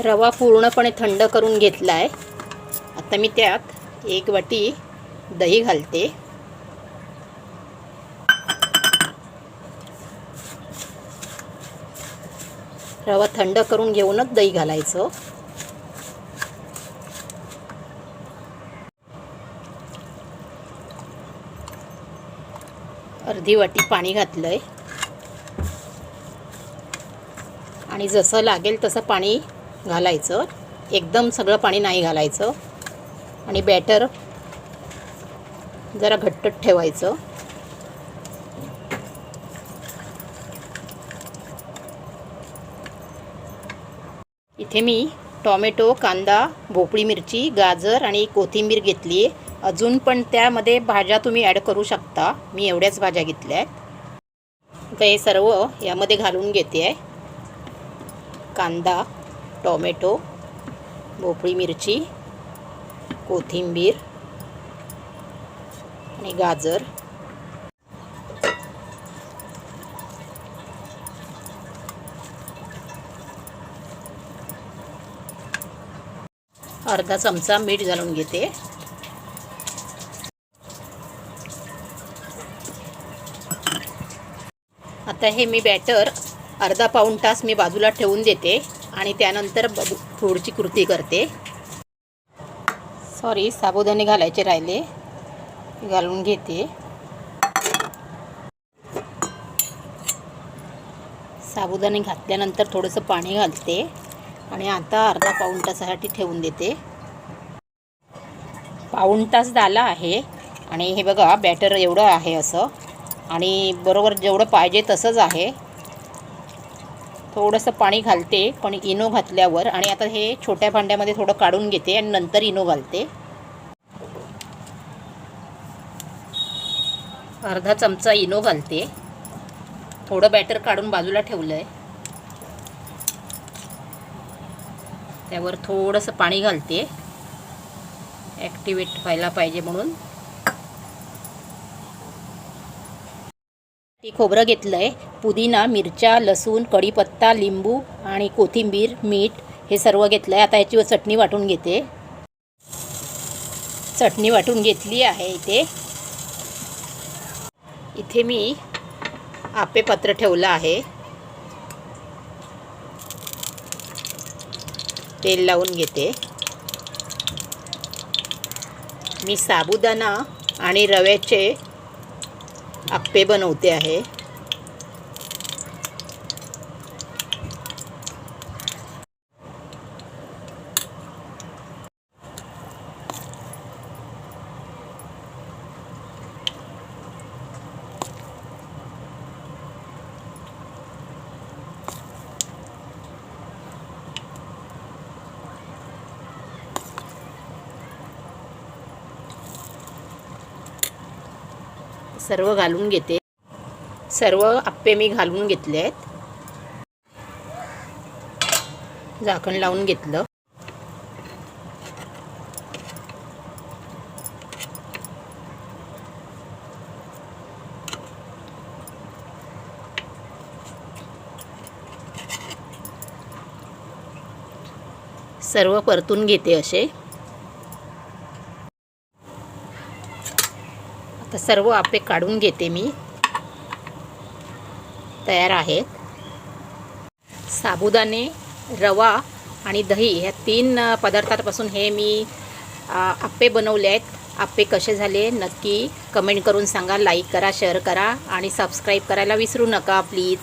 रवा पूर्णपणे थंड करून घेतला आहे। आता मी त्यात 1 वाटी दही घालते। रवा थंड करून घेऊनच दही घालायचं। अर्धी वाटी पाणी घातलंय आणि जसं लागेल तसं पाणी घालायचं। एकदम सगळं पाणी नाही घालायचं आणि बॅटर जरा घट्ट ठेवायचं। इथे मी टोमॅटो, कांदा, भोपळी मिरची, गाजर आणि कोथिंबीर घेतली आहे। अजून पण त्यामध्ये भाज्या तुम्ही ॲड करू शकता। मी एवढ्याच भाज्या घेतल्या आहेत। आता हे सर्व यामध्ये घालून घेते आहे। कांदा, टोमॅटो, भोपळी मिरची, कोथिंबीर आणि गाजर। अर्धा चमचा मीठ घालून घेते। आता हे मी बॅटर अर्धा पाऊण तास मी बाजूला ठेवून देते आणि त्यानंतर थोडीशी कृती करते। साबुदाणे घालायचे राहिले, घालून घेते। साबुदाणे घातल्यानंतर थोडंसं पाणी घालते आणि आता अर्धा पाऊण तासासाठी ठेवून देते। पाऊण तास झाला आहे आणि हे बघा बॅटर एवढं आहे असं, आणि बरोबर जेवढं पाहिजे तसंच आहे। थोडंसं पाणी घालते पण इनो घातल्यावर, आणि आता हे छोट्या भांड्यामध्ये थोडं काढून घेते आणि नंतर इनो घालते। अर्धा चमचा इनो घालते। थोडं बॅटर काढून बाजूला ठेवलं आहे, त्यावर थोडंसं पाणी घालते ॲक्टिवेट व्हायला पाहिजे म्हणून। खोबरं घेतलं आहे, पुदिना, मिरच्या, लसूण, कढीपत्ता, लिंबू आणि कोथिंबीर, मीठ हे सर्व घेतलं आहे। आता याची चटणी वाटून घेते। चटणी वाटून घेतली आहे। इथे मी आप्पे पात्र ठेवलं आहे, तेल लावून घेते। मी साबुदाणा आणि रव्याचे आप्पे बनवते आहे। सर्व घालून घेते। सर्व आप्पे मी घालून घेतले आहेत। झाकण लावून घेतलं। सर्व परतून घेते असे। आता सर्व आप्पे काढून घेते मी, तयार आहेत। साबुदाणे, रवा आणि दही ह्या 3 पदार्थांपासून हे मी आप्पे बनवले आहेत। आप्पे कसे झाले नक्की कमेंट करून सांगा। लाईक करा, शेअर करा आणि सबस्क्राईब करायला विसरू नका प्लीज।